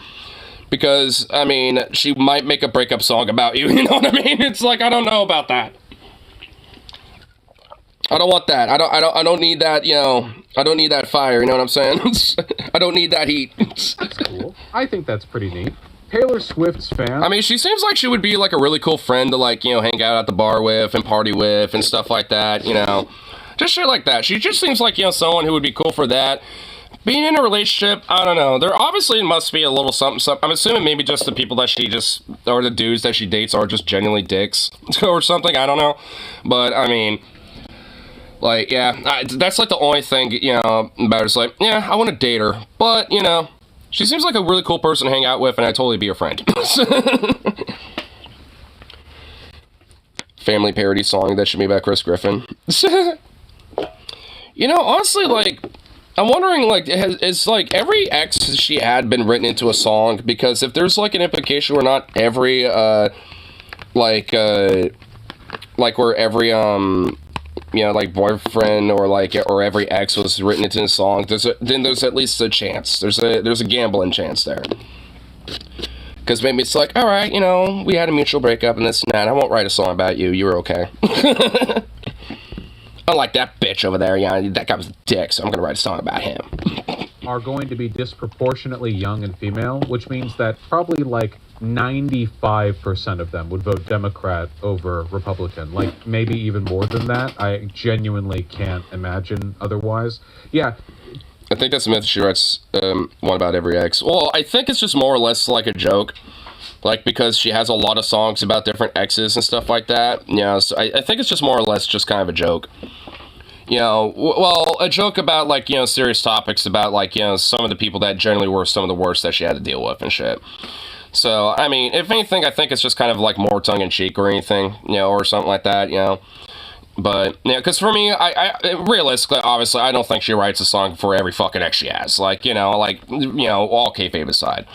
Because, I mean, she might make a breakup song about you, you know what I mean? It's like, I don't know about that. I don't want that. I don't need that, I don't need that fire, you know what I'm saying? I don't need that heat. That's cool. I think that's pretty neat. Taylor Swift's fan. I mean, she seems like she would be like a really cool friend to, like, hang out at the bar with and party with and stuff like that, Just shit like that. She just seems like, someone who would be cool for that. Being in a relationship, I don't know. There obviously must be a little something. I'm assuming maybe just the people that she or the dudes that she dates are just genuinely dicks or something. I don't know. But, I mean... Like, yeah, that's, like, the only thing, about her. It's like, yeah, I want to date her. But, she seems like a really cool person to hang out with, and I'd totally be her friend. Family parody song that should be by Chris Griffin. Honestly, like, I'm wondering, like, is, like, every ex she had been written into a song? Because if there's, like, an implication where not every like where every like boyfriend or every ex was written into the song, then there's at least a chance. There's a gambling chance there. Because maybe it's like, all right, we had a mutual breakup and this and that. I won't write a song about you. You were okay. Unlike that bitch over there, that guy was a dick, so I'm gonna write a song about him. Are going to be disproportionately young and female, which means that probably like 95% of them would vote Democrat over Republican. Like maybe even more than that. I genuinely can't imagine otherwise. Yeah. I think that's a myth. She writes one about every ex. Well, I think it's just more or less like a joke. Like, because she has a lot of songs about different exes and stuff like that. So I think it's just more or less just kind of a joke. A joke about, like, serious topics about, like, some of the people that generally were some of the worst that she had to deal with and shit. So, I mean, if anything, I think it's just kind of, like, more tongue-in-cheek or anything, or something like that, But, because for me, I realistically, obviously, I don't think she writes a song for every fucking ex she has. All kayfabe aside.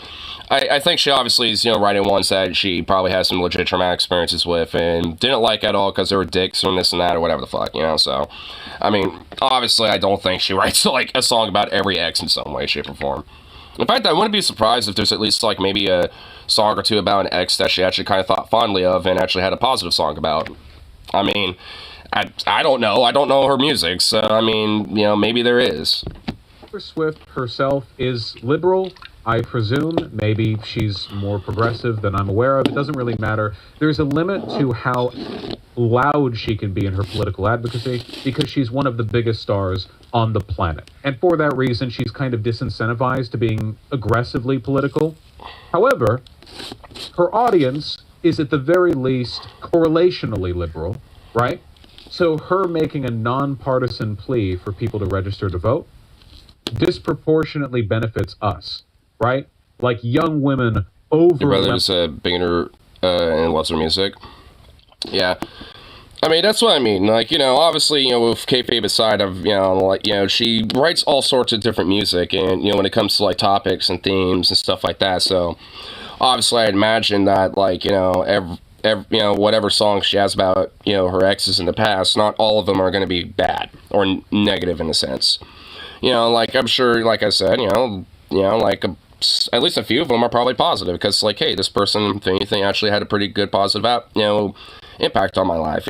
I think she obviously is, writing ones that she probably has some legit traumatic experiences with and didn't like at all because they were dicks or this and that or whatever the fuck, So, I mean, obviously, I don't think she writes, like, a song about every ex in some way, shape, or form. In fact, I wouldn't be surprised if there's at least, like, maybe a song or two about an ex that she actually kind of thought fondly of and actually had a positive song about. I mean, I don't know. I don't know her music, so, I mean, maybe there is. Taylor Swift herself is liberal. I presume maybe she's more progressive than I'm aware of. It doesn't really matter. There's a limit to how loud she can be in her political advocacy because she's one of the biggest stars on the planet. And for that reason, she's kind of disincentivized to being aggressively political. However, her audience is at the very least correlationally liberal, right? So her making a nonpartisan plea for people to register to vote disproportionately benefits us. Right? Like young women over... Your brother's a beginner and loves her music. Yeah. I mean, that's what I mean. Like, obviously, with kayfabe aside, she writes all sorts of different music and, when it comes to, like, topics and themes and stuff like that. So, obviously, I'd imagine that, like, whatever songs she has about, her exes in the past, not all of them are going to be bad or negative in a sense. Like, I'm sure, like I said, at least a few of them are probably positive because, like, hey, this person, if anything, actually had a pretty good positive impact on my life.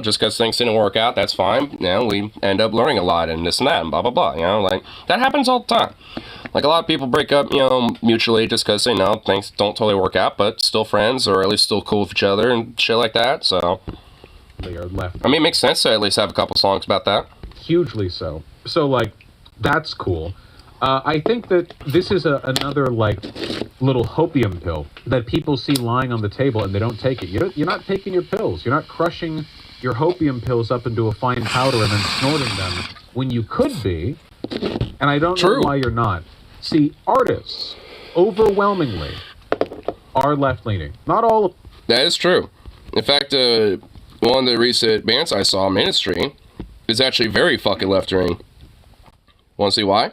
Just because things didn't work out, that's fine. We end up learning a lot and this and that and blah blah blah. Like that happens all the time. Like a lot of people break up, mutually just because they know things don't totally work out, but still friends or at least still cool with each other and shit like that. So, they are left. I mean, it makes sense to at least have a couple songs about that. Hugely so. So, like, that's cool. I think that this is another, like, little hopium pill that people see lying on the table and they don't take it. You're not taking your pills. You're not crushing your hopium pills up into a fine powder and then snorting them when you could be. And I don't know why you're not. See, artists, overwhelmingly, are left-leaning. Not all of them. That is true. In fact, one of the recent bands I saw, Ministry, is actually very fucking left-leaning. Want to see why?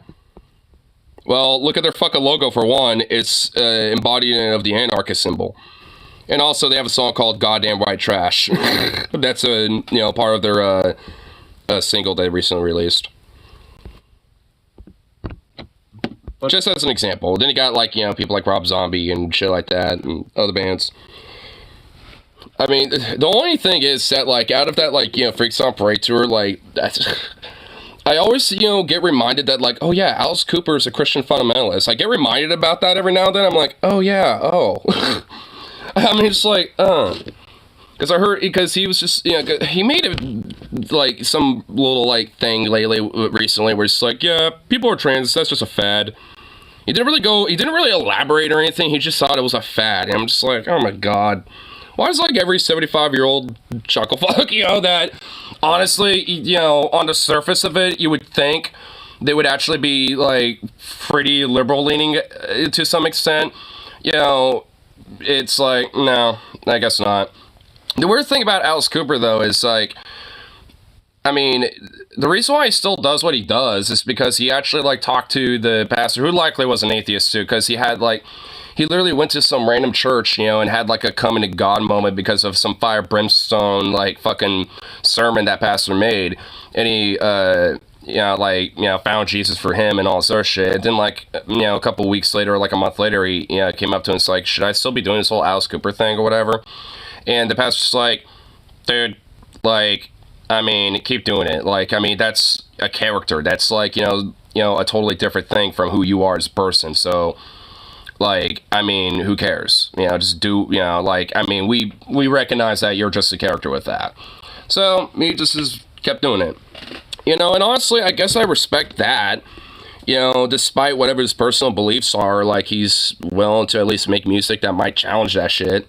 Well, look at their fucking logo for one. It's embodiment of the anarchist symbol. And also they have a song called Goddamn White Trash. That's part of their single they recently released. Just as an example. Then you got people like Rob Zombie and shit like that and other bands. I mean, the only thing is that out of that Freaks on Parade tour, that's I always, get reminded that, oh yeah, Alice Cooper is a Christian fundamentalist. I get reminded about that every now and then. I'm like, oh yeah, oh. I mean, it's because I heard, because he was just, he made some little, thing recently where it's yeah, people are trans, that's just a fad. He didn't really elaborate or anything. He just thought it was a fad. And I'm just like, oh my God. Why is every 75-year-old chucklefuck, that honestly, on the surface of it, you would think they would actually be pretty liberal leaning to some extent. It's no, I guess not. The weird thing about Alice Cooper though is I mean, the reason why he still does what he does is because he actually talked to the pastor, who likely was an atheist too, because he had he literally went to some random church, you know, and had like a coming to God moment because of some fire brimstone like fucking sermon that pastor made, and he you know, like, you know, found Jesus for him and all this other shit. And then, like, you know, a couple weeks later, or like a month later, he, you know, came up to him and was like, should I still be doing this whole Alice Cooper thing or whatever? And the pastor's like, dude, like, I mean, keep doing it. Like, I mean, that's a character. That's like, you know, a totally different thing from who you are as a person. So, like, I mean, who cares? You know, just do, you know, like, I mean, we recognize that you're just a character with that. So, he just kept doing it. You know, and honestly, I guess I respect that. You know, despite whatever his personal beliefs are, like, he's willing to at least make music that might challenge that shit.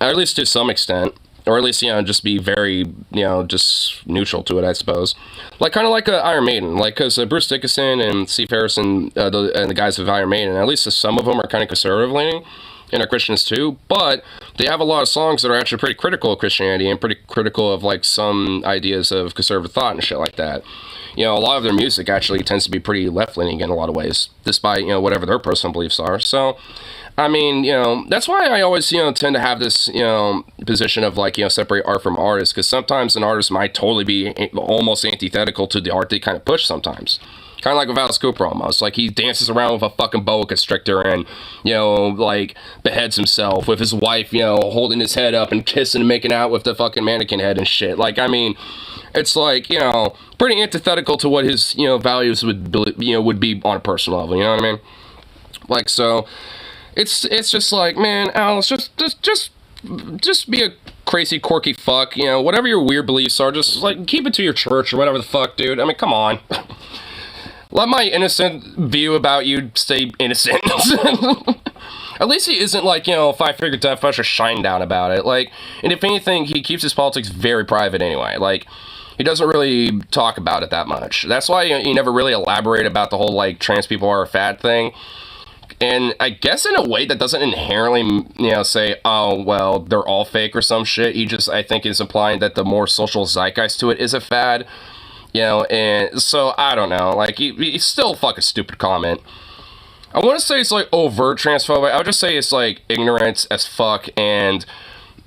Or at least to some extent. Or at least, you know, just be very, you know, just neutral to it, I suppose. Like, kind of like Iron Maiden. Like, because Bruce Dickinson and Steve Harrison, and the guys of Iron Maiden, at least some of them are kind of conservative leaning. And are Christians too. But they have a lot of songs that are actually pretty critical of Christianity and pretty critical of, like, some ideas of conservative thought and shit like that. You know, a lot of their music actually tends to be pretty left-leaning in a lot of ways, despite, you know, whatever their personal beliefs are. So, I mean, you know, that's why I always, you know, tend to have this, you know, position of, like, you know, separate art from artist, because sometimes an artist might totally be almost antithetical to the art they kind of push sometimes. Kind of like with Alice Cooper almost. Like, he dances around with a fucking boa constrictor and, you know, like, beheads himself with his wife, you know, holding his head up and kissing and making out with the fucking mannequin head and shit. Like, I mean, it's like, you know, pretty antithetical to what his, you know, values would be on a personal level, you know what I mean? Like, so, it's just like, man, Alice, just be a crazy, quirky fuck, you know, whatever your weird beliefs are, just, like, keep it to your church or whatever the fuck, dude. I mean, come on. Let my innocent view about you stay innocent. At least he isn't, like, you know, five-figure death punch or shine down about it. Like, and if anything, he keeps his politics very private anyway. Like, he doesn't really talk about it that much. That's why he never really elaborate about the whole, like, trans people are a fad thing. And I guess in a way that doesn't inherently, you know, say, oh, well, they're all fake or some shit. He just, I think, is implying that the more social zeitgeist to it is a fad. You know, and so, I don't know. Like, he's still a fucking stupid comment. I want to say it's, like, overt transphobic. I would just say it's, like, ignorant as fuck, and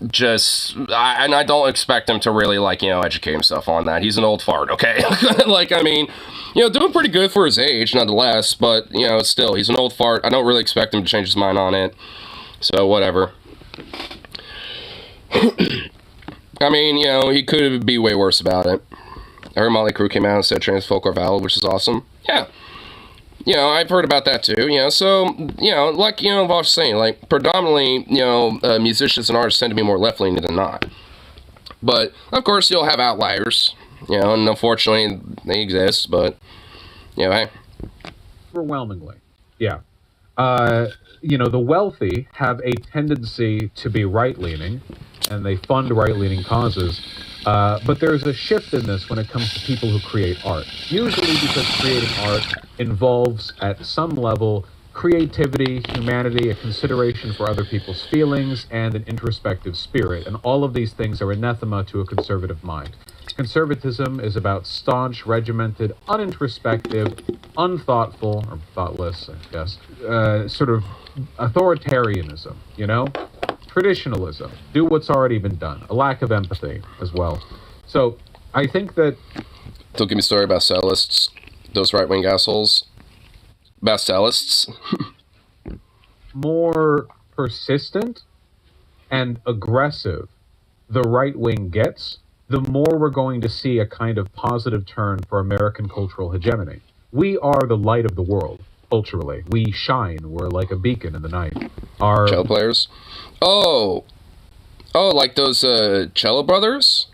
just, I don't expect him to really, like, you know, educate himself on that. He's an old fart, okay? Like, I mean, you know, doing pretty good for his age, nonetheless, but, you know, still, he's an old fart. I don't really expect him to change his mind on it. So, whatever. I mean, you know, he could be way worse about it. I heard Motley Crue came out and said trans folk are valid, which is awesome. Yeah. You know, I've heard about that too, you know, so, you know, like, you know, I was saying, like, predominantly, you know, musicians and artists tend to be more left-leaning than not. But, of course, you'll have outliers, you know, and unfortunately, they exist, but, you know, hey. Overwhelmingly, yeah. You know, the wealthy have a tendency to be right-leaning, and they fund right-leaning causes. But there's a shift in this when it comes to people who create art. Usually because creating art involves, at some level, creativity, humanity, a consideration for other people's feelings, and an introspective spirit. And all of these things are anathema to a conservative mind. Conservatism is about staunch, regimented, unintrospective, unthoughtful, or thoughtless, I guess, sort of authoritarianism, you know? Traditionalism, do what's already been done, a lack of empathy as well. So I think that... Don't give me a story about cellists, those right-wing assholes. About cellists. More persistent and aggressive the right wing gets, the more we're going to see a kind of positive turn for American cultural hegemony. We are the light of the world, culturally. We shine. We're like a beacon in the night. Our cello players? Oh, like those cello brothers?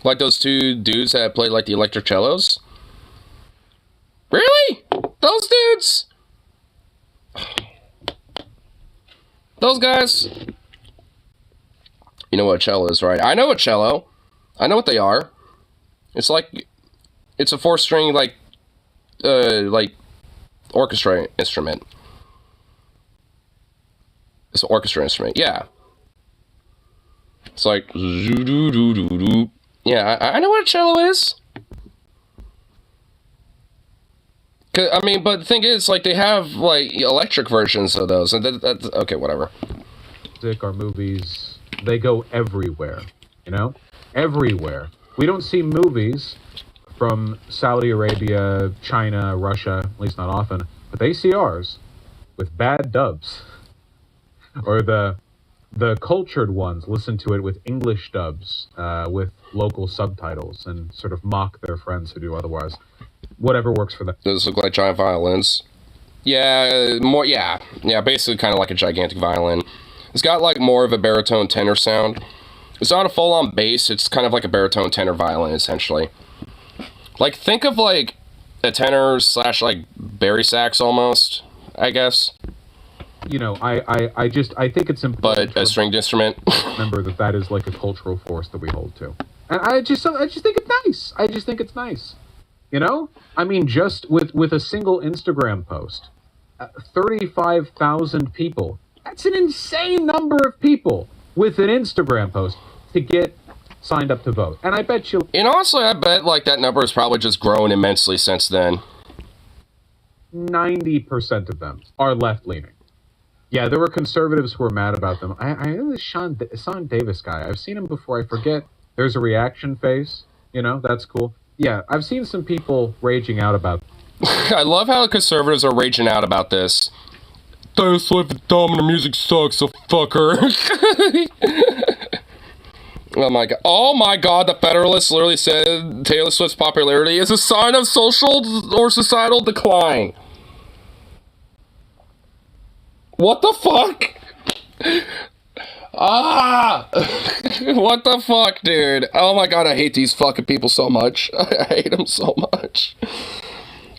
Like those two dudes that played like the electric cellos? Really? Those dudes? Those guys? You know what a cello is, right? I know a cello. I know what they are. It's like, it's a 4-string, like orchestra instrument. It's an orchestra instrument, yeah. It's like, yeah, I know what a cello is. I mean, but the thing is, like, they have, like, electric versions of those, and that's okay, whatever. Music or movies, they go everywhere, you know? Everywhere. We don't see movies from Saudi Arabia, China, Russia, at least not often, but they see ours with bad dubs. Or the cultured ones listen to it with English dubs, with local subtitles, and sort of mock their friends who do otherwise. Whatever works for them. Those look like giant violins. Yeah, yeah, basically kind of like a gigantic violin. It's got like more of a baritone tenor sound. It's not a full-on bass, it's kind of like a baritone tenor violin, essentially. Like, think of like a tenor slash like bari sax almost, I guess. You know, I think it's important. But a stringed instrument. Remember that is like a cultural force that we hold to. And I just think it's nice. I just think it's nice. You know? I mean, just with a single Instagram post, 35,000 people. That's an insane number of people with an Instagram post to get signed up to vote. And I bet you... And honestly, I bet, like, that number has probably just grown immensely since then. 90% of them are left-leaning. Yeah, there were conservatives who were mad about them. I know this Sean Davis guy. I've seen him before. I forget. There's a reaction face. You know, that's cool. Yeah, I've seen some people raging out about... I love how the conservatives are raging out about this. Taylor Swift is dumb and the music sucks, so fuck her. Oh my god, the Federalist literally said Taylor Swift's popularity is a sign of social or societal decline. What the fuck? What the fuck, dude? Oh my god, I hate these fucking people so much. I hate them so much.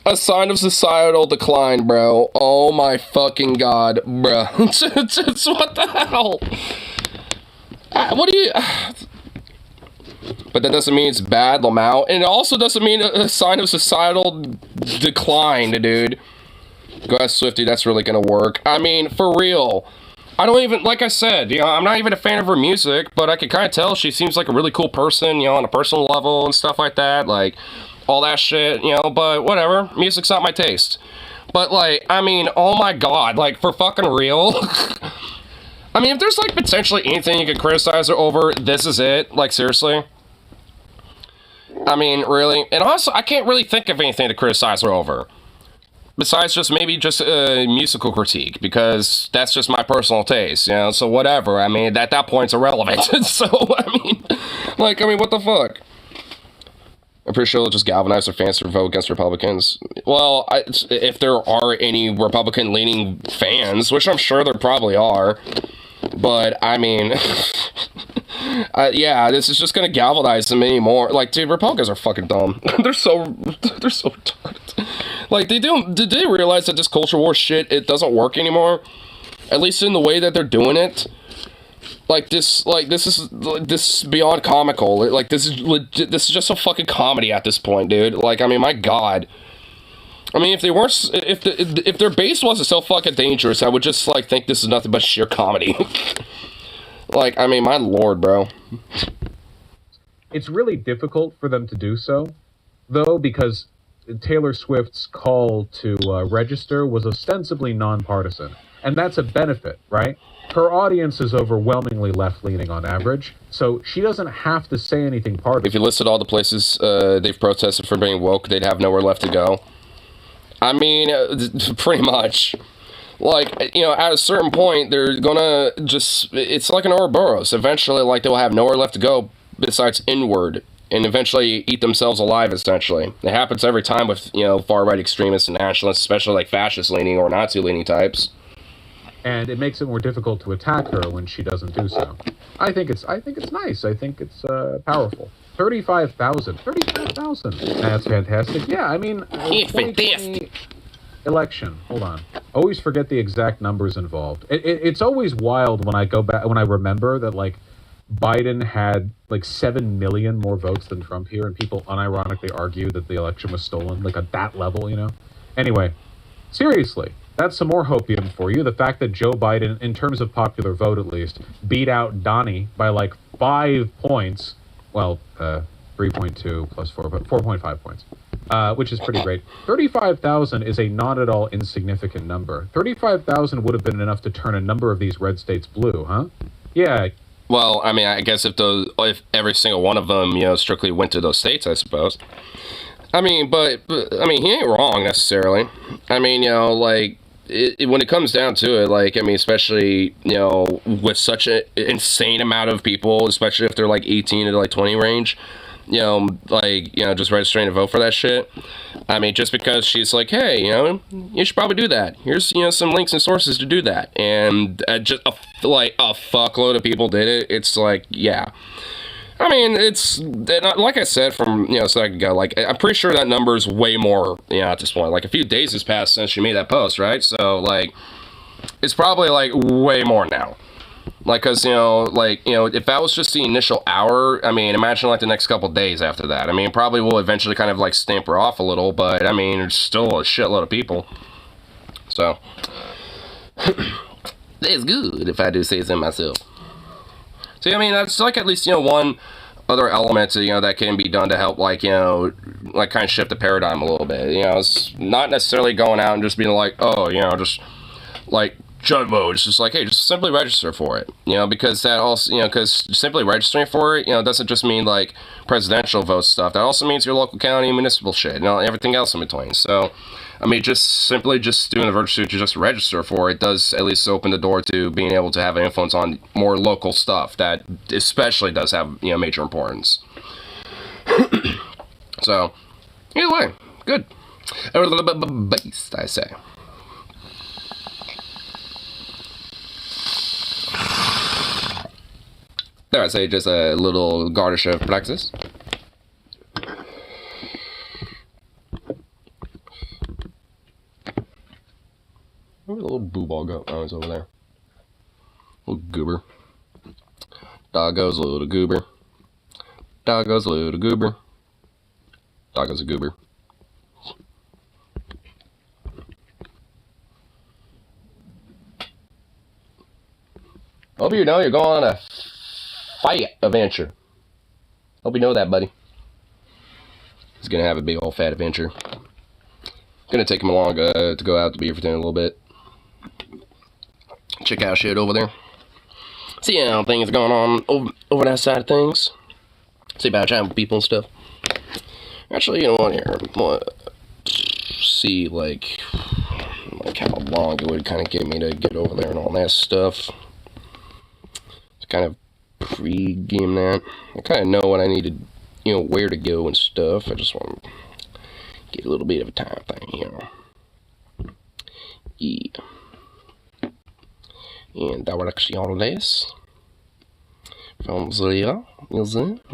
A sign of societal decline, bro. Oh my fucking god, bro. It's what the hell? What do you... But that doesn't mean it's bad, Lamau. And it also doesn't mean a sign of societal decline, dude. Go ahead, Swifty, that's really gonna work. I mean, for real. I don't even, like I said, you know, I'm not even a fan of her music, but I can kind of tell she seems like a really cool person, you know, on a personal level and stuff like that, like, all that shit, you know, but whatever, music's not my taste. But, like, I mean, oh my god, like, for fucking real? I mean, if there's, like, potentially anything you could criticize her over, this is it, like, seriously. I mean, really, and also, I can't really think of anything to criticize her over. Besides just maybe just a musical critique, because that's just my personal taste, you know, so whatever. I mean, at that point, it's irrelevant. So, I mean, what the fuck? I'm pretty sure it'll just galvanize their fans to vote against Republicans. Well, if there are any Republican-leaning fans, which I'm sure there probably are, but, I mean, yeah, this is just gonna galvanize them anymore. Like, dude, Republicans are fucking dumb. they're so retarded. Like, did they realize that this culture war shit, it doesn't work anymore? At least in the way that they're doing it. This is beyond comical. Like, this is legit, this is just a fucking comedy at this point, dude. Like, I mean, my god. I mean, if they weren't, if their base wasn't so fucking dangerous, I would just, like, think this is nothing but sheer comedy. Like, I mean, my lord, bro. It's really difficult for them to do so, though, because Taylor Swift's call to register was ostensibly nonpartisan, and that's a benefit, right? Her audience is overwhelmingly left-leaning on average, so she doesn't have to say anything partisan. If you listed all the places they've protested for being woke, they'd have nowhere left to go. I mean, pretty much. Like, you know, at a certain point, they're gonna just... It's like an Ouroboros. Eventually, like, they'll have nowhere left to go besides inward, and eventually eat themselves alive, essentially. It happens every time with, you know, far-right extremists and nationalists, especially, like, fascist-leaning or Nazi-leaning types. And it makes it more difficult to attack her when she doesn't do so. I think it's nice. I think it's powerful. 35,000. 35,000. That's fantastic. Yeah, I mean, 2020 election. Hold on. Always forget the exact numbers involved. It's always wild when I go back, when I remember that, like, Biden had, like, 7 million more votes than Trump here, and people unironically argue that the election was stolen, like, at that level, you know? Anyway, seriously. That's some more hopium for you. The fact that Joe Biden, in terms of popular vote at least, beat out Donnie by like 5 points. Well, 3.2 plus 4, but 4.5 points. which is pretty great. 35,000 is a not at all insignificant number. 35,000 would have been enough to turn a number of these red states blue, huh? Yeah. Well, I mean, I guess if every single one of them, strictly went to those states, I suppose. I mean, but I mean, he ain't wrong necessarily. I mean, like, when it comes down to it, like, I mean, especially, with such an insane amount of people, especially if they're like 18 to like 20 range, like, just registering to vote for that shit. I mean, just because she's like, hey, you should probably do that. Here's, some links and sources to do that. And just like a fuckload of people did it. It's like, yeah. I mean, it's, like I said from, a second ago, like, I'm pretty sure that number is way more, at this point. Like, a few days has passed since she made that post, right? So, like, it's probably, like, way more now. Like, because, if that was just the initial hour, I mean, imagine, like, the next couple days after that. I mean, probably will eventually kind of, like, stamp her off a little, but, I mean, it's still a shitload of people. So, it's good, if I do say so myself. So, I mean, that's, like, at least, one other element, that can be done to help, like, like, kind of shift the paradigm a little bit. It's not necessarily going out and just being like, oh, just, like, judge vote. It's just like, hey, just simply register for it, because that also, because simply registering for it, doesn't just mean, like, presidential vote stuff. That also means your local county municipal shit, everything else in between. So, I mean, just doing the registry to just register for it does at least open the door to being able to have an influence on more local stuff that especially does have, major importance. So, either way, good. A little bit based, I say. There, I say just a little garnish of praxis. Where's the little boo ball go? Oh, he's over there. Little goober. Doggo's a little goober. Doggo's a little goober. Doggo's a goober. Hope you know you're going on a fight adventure. Hope you know that, buddy. He's gonna have a big old fat adventure. Gonna take him along to go out to Beaverton a little bit. Check out shit over there. See how things are going on over that side of things. See about chatting with people and stuff. Actually, you know what, here, see, like how long it would kind of get me to get over there and all that stuff. To kind of pre-game that. I kind of know what I need to, where to go and stuff. I just want to get a little bit of a time thing, Yeah. En directionles from Zria,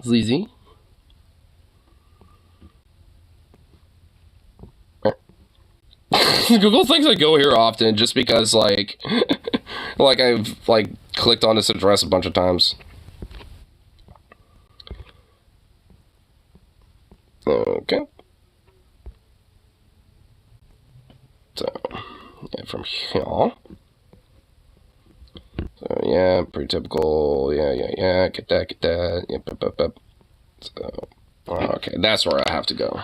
Zizi. Google thinks I go here often just because, like, like I've, like, clicked on this address a bunch of times. Okay. So, yeah, from here. So, yeah, pretty typical. Yeah. Get that. Yep. So, okay, that's where I have to go.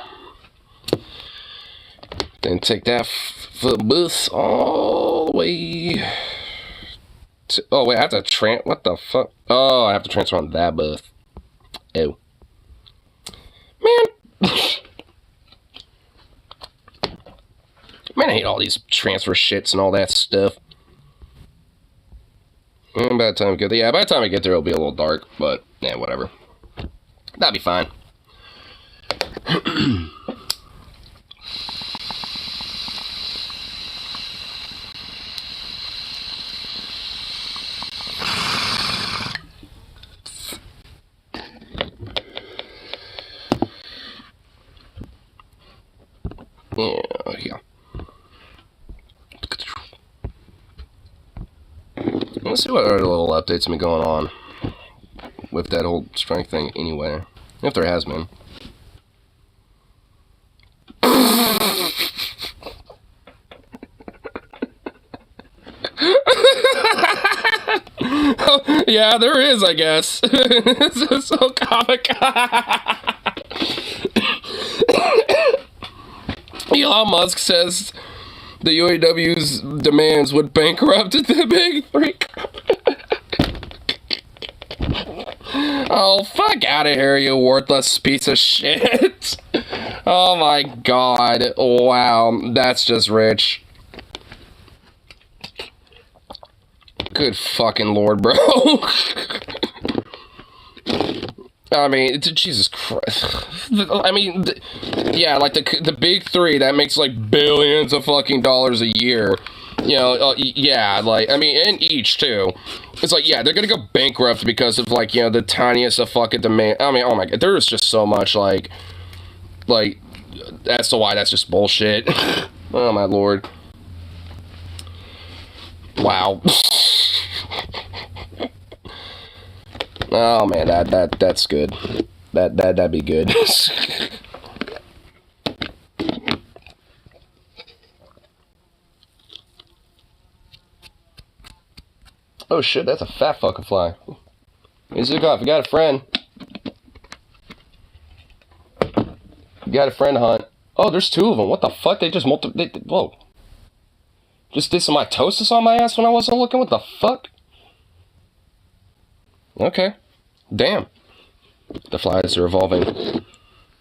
Then take that foot bus all the way to, oh, wait, I have to what the fuck? Oh, I have to transfer on that bus. Oh. Man. Man, I hate all these transfer shits and all that stuff. And by the time I get there, it'll be a little dark, but, yeah, whatever. That'll be fine. Yeah. Let's see what other little updates have been going on with that whole strength thing anyway. If there has been. Oh, yeah, there is, I guess. This is so comic. Elon Musk says the UAW's demands would bankrupt the big three. Oh, fuck out of here, you worthless piece of shit. Oh my god. Wow, that's just rich. Good fucking lord, bro. I mean, Jesus Christ. I mean, yeah, like the big three, that makes like billions of fucking dollars a year. You know, yeah, like, I mean, and each too. It's like, yeah, they're gonna go bankrupt because of like, you know, the tiniest of fucking demand. I mean, oh my god, there is just so much like, as to why that's just bullshit. Oh my lord. Wow. Oh man, that's good. That'd be good. Oh shit, that's a fat fucking fly. Easy to go. If you got a friend. You got a friend hunt. Oh, there's two of them. What the fuck? They just whoa. Just did some mitosis on my ass when I wasn't looking? What the fuck? Okay. Damn. The flies are evolving.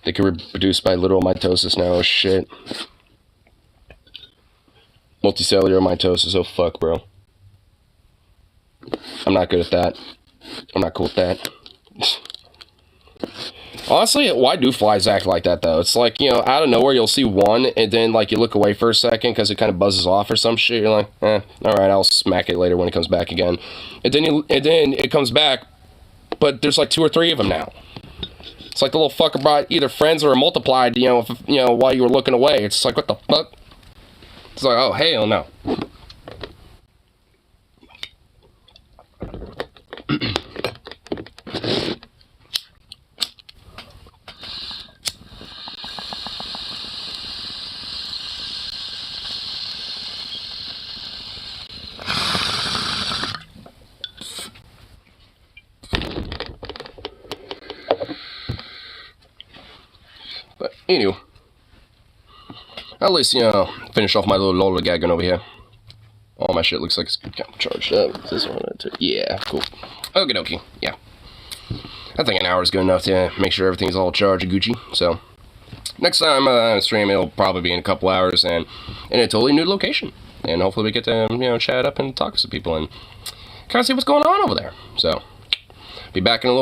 They can reproduce by literal mitosis now. Oh shit. Multicellular mitosis. Oh fuck, bro. I'm not good at that. I'm not cool with that. Honestly, why do flies act like that, though? It's like, you know, out of nowhere, you'll see one, and then, like, you look away for a second because it kind of buzzes off or some shit. You're like, alright, I'll smack it later when it comes back again. And then it comes back, but there's like 2 or 3 of them now. It's like the little fucker brought either friends or multiplied, you know, while you were looking away. It's like, what the fuck? It's like, oh, hell no. But anyway, at least, you know, finish off my little Lola gagging over here. All my shit looks like it's kind of charged up. This one, yeah, cool. Okie dokie, yeah. I think an hour is good enough to make sure everything's all charged and Gucci. So, next time I stream, it'll probably be in a couple hours and in a totally new location. And hopefully we get to, you know, chat up and talk to some people and kind of see what's going on over there. So, be back in a little